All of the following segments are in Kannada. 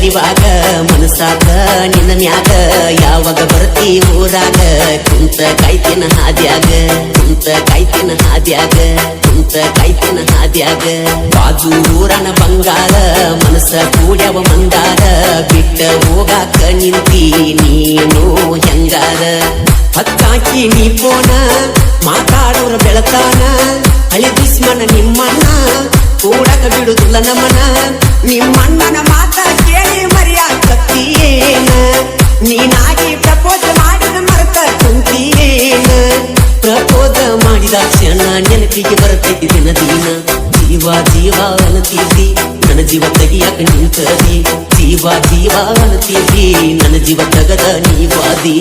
ಇವಾಗ ಮನಸಾಗ ನಿನ್ನ ಮ್ಯಾಗ ಯಾವಾಗ ಬರ್ತಿ ಊರಾಗ ಕುಂತ ಕಾಯ್ತಿನ ಹಾದ್ಯಾಗ ಕುಂತ ಕಾಯ್ತಿನ ಹಾದ್ಯಾಗ ಕುಂತ ಕಾಯ್ತಿನ ಹಾದ್ಯಾಗ ಬಾಜು ಊರನ ಬಂಗಾರ ಮನಸ ಕೂಡ್ಯವ ಮಂದಾರ ಬಿಟ್ಟ ಹೋಗಾಕ ನಿಂತಿ ನೀನು ಹೆಂಗಾರ ಹತ್ತಾಕಿ ನೀ ಪೋನ ಮಾತಾಡೋರ ಬೆಳತಾನ ಹಳಿ ದುಶ್ಮನ ನಿಮ್ಮಣ್ಣ ಕೂಡಕ ಬಿಡುದಿಲ್ಲ ನಮನ ನಿಮ್ಮಣ್ಣನ ಮಾತ ಕೇಳಿ ಮರಿಯಾಕತ್ತೀಯೇನ ನೀನಾಗಿ ಪ್ರಪೋಸ್ ಮಾಡಿದ ಮರೆತ ಕುಂತೀಯೇನ ಪ್ರಪೋಸ್ ಮಾಡಿದ ಕ್ಷಣ ನೆನಪಿಗೆ ಬರ್ತೈತಿ ದಿನ ದಿನ ಜೀವ ಜೀವ ಅನತೀತಿ ನನ್ನ ಜೀವ ತೆಗಿಯಾಕ ನಿಂತದಿ ಜೀವ ಜೀವ ಅನತೀತಿ ನನ್ನ ಜೀವ ತಗದ ನೀವಾದಿ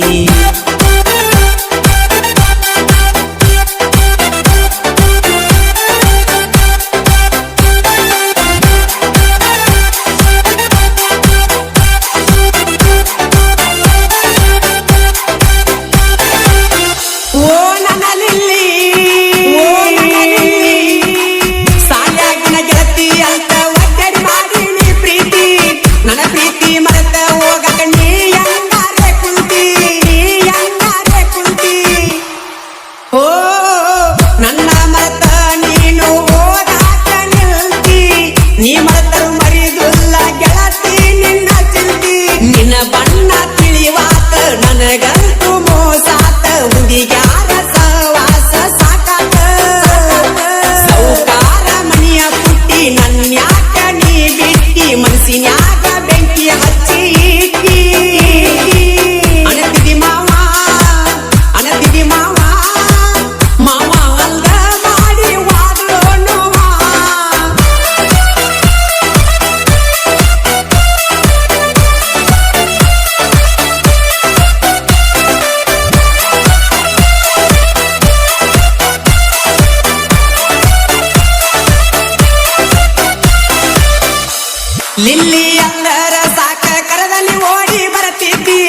ಲಿಲ್ಲಿ ಎಲ್ಲರ ಸಾಕ ಕರದಲ್ಲಿ ಓಡಿ ಬರತಿದ್ದಿ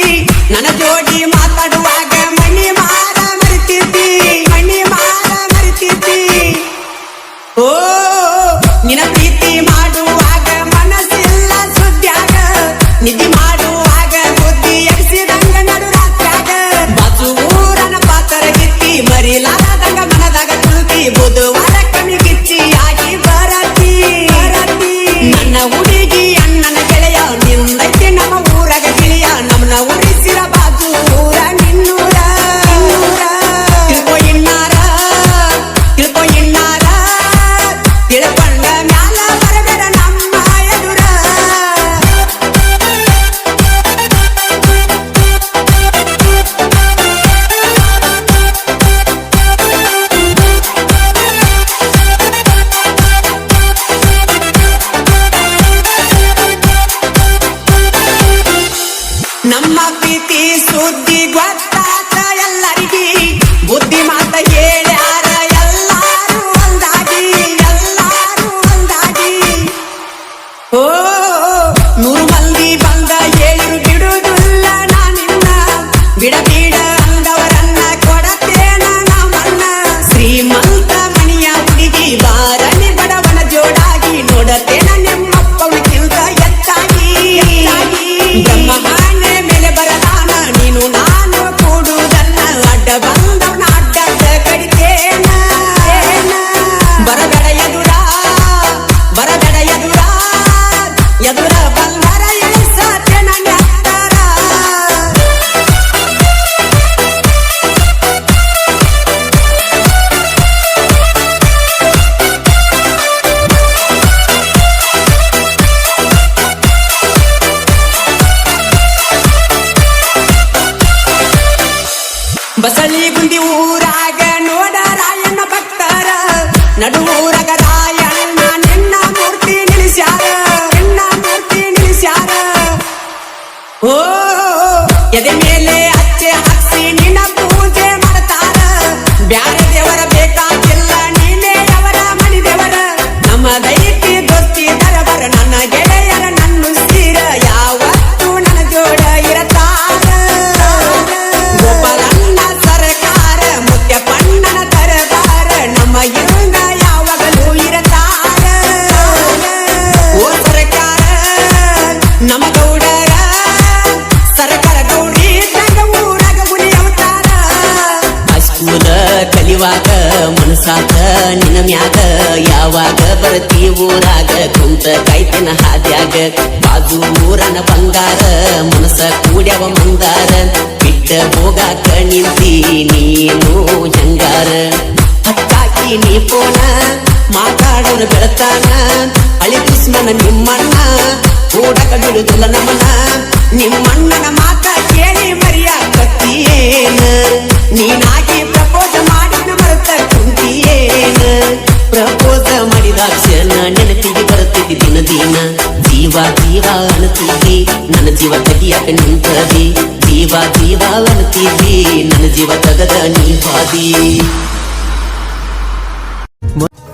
ನನ್ನ ಜೋಡಿ ಮಾತಾಡುವಾಗ ಮಣಿ ಮಾರ ಮರಿತಿದ್ದಿ ಮಣಿ ಮಾರ ಮರಿತಿದ್ದಿ ಓ ನಿನ್ನ ಪ್ರೀತಿ ಮಾಡುವಾಗ ಮನಸ್ಸಿಲ್ಲ ಸುದ್ಯಾಗ ನಿಧಿ ಮಾಡುವಾಗ ಬುದ್ಧಿ ಎಬ್ಸಿದಂಗ ನಡು ರಾತ್ರಾಗ ಬಾಜು ಊರನ ಪಾತರ ಗಿತ್ತಿ ಮರಿಲಾರದಂಗ ಮನದಾಗ ಕುಳ್ತಿ ಬುಧವಾರ ಕಮ್ಮಿ ಗಿಚ್ಚಿಯಾಗಿ ಬರತಿ ನನ್ನ ಹುಡುಗಿ ಅಣ್ಣನ ಗೆಳೆಯ ನಿಂದೈತಿ ನಮ್ಮ ಊರಾಗ ಗಿಳಿಯ ನಮ್ಮನ ಉಳಿಸಿರ ಬಾಜು ಊರ ನಿನ್ನೂರ ತಿಳ್ಕೊ ಇನ್ನಾರ ತಿಳ್ಕೊಂಡ ಮ್ಯಾಲ ಬರಬೇಡ ನಮ್ಮ ಎದುರ ನಮ್ಮ ಪ್ರೀತಿ ಸುದ್ದಿ ಗೊತ್ತಾತ ಎಲ್ಲರಿಗಿ ಬುದ್ಧಿ ಮಾತ ಹೇಳ್ಯಾರ ಎಲ್ಲಾರು ಒಂದಾಗಿ ಓ 100 ಮಂದಿ ಬಂದ ಹೇಳಿರು ಬಿಡುವುದಿಲ್ಲ ನಾನಿನ್ನ ಬಿಡಬೇಡ ಅಂದವರನ್ನ ಕೊಡತೇನ ನಮ್ಮನ್ನ ಶ್ರೀಮಂತ ಮಣಿಯ ಹುಡುಗಿ ಬಾರನಿ ಬಡವನ ಜೋಡಾಗಿ ನೋಡತೇನ ನಿಮ್ಮಪ್ಪವನಿಗಿಂತ ಎತ್ತಾಗಿ ಬ್ರಹ್ಮಹಾನೆ ಮೇಲೆ ಬರದಾನ ನೀನು ನಾನು ಕೂಡುವುದನ್ನ ಅಡ್ಡ ಬಂದವನ ಅಡ್ಡದ ಕಡಿತೇನ ಬರಬೇಡ ಎದುರ ಬಂದರ ಎಳಿಸತೇನ ನೆತ್ತರ ಬಸಳಿ ಗುಂದಿ ಊರಾಗ ನೋಡ ರಾಯಣ್ಣ ಭಕ್ತರ ನಡು ಊರಾಗ ರಾಯಣ್ಣ ನಿನ್ನ ಮೂರ್ತಿ ನಿಲ್ಲಿಸ್ಯಾರ ಓ ಎದೆ ಮೇಲೆ ಅಚ್ಚೆ ಹಾಕ್ಸಿ ನಿನ್ನ ಪೂಜೆ ಮಾಡ್ತಾರ ಬ್ಯಾರೆ ದೇವರ ಬೇಕಾಗಿಲ್ಲ ನೀನೇ ಅವರ ಮನಿ ದೇವರ ನಮ್ಮ ದೈತಿ ದೋಸ್ತಿ ದರಬರ ನನ್ನ ಗೆಳೆಯರ ನನ್ನ ಸ್ಥಿರ ಯಾವತ್ತು ನನ್ನ ಜೋಡ ಇರತಾರ ಗೋಪಾಲಣ್ಣ ಸರ್ಕಾರ ಮುತ್ಯಪ್ಪಣ್ಣನ ದರಬಾರ ನಮ್ಮ ಇರುಂಗ ಯಾವಾಗಲೂ ಇರತಾರ ಓ ಸರ್ಕಾರ ನಮ್ಮ ಕಳಿವಾಗ ಮನಸಾತ ನಿನ್ನ ಮ್ಯಾಗ ಯಾವಾಗ ಬರ್ತಿ ಊರಾಗ ಕುಂತ ಕಾಯ್ತಿನ ಹಾದ್ಯಾಗ ಬಾಜು ಊರನ ಬಂಗಾರ ಮನಸ ಕೂಡ್ಯವ ಮಂದಾರ ಬಿಟ್ಟ ಹೋಗಾಕ ನಿಂತಿ ನೀನು ಹೆಂಗಾರ ಹತ್ತಾಕಿ ನೀ ಪೋನ ಮಾತಾಡೋನ ಬೆಳತಾನ ಹಳಿ ದುಸ್ಮನ ನಿಮ್ಮಣ್ಣ ಕೂಡಕ ಬಿಡುದಿಲ್ಲ ನಮ್ಮನ ನಿಮ್ಮಣ್ಣನ ಮಾತ ಕೇಳಿ ಮರಿಯಾಕತ್ತೀಯೇನ ನೀನಾಗಿ ಪ್ರಪೋಸ ಮಾಡಿದ ಮರೆತ ಕುಂತಿಯೇನ ಪ್ರಪೋಸ ಮಾಡಿದ ಕ್ಷಣ ನೆನಪಿಗೆ ಬರುತ್ತಿದ್ದಿ ದಿನ ದಿನ ಜೀವ ಜೀವ ಅಣತಿದ್ದಿ ನನ್ನ ಜೀವ ತೆಗಿಯಕ ನಿಂತದಿ ಜೀವ ಜೀವ ಅಣತಿದ್ದಿ ನನ್ನ ಜೀವ ತಗದ ನೀ ಹಾದಿ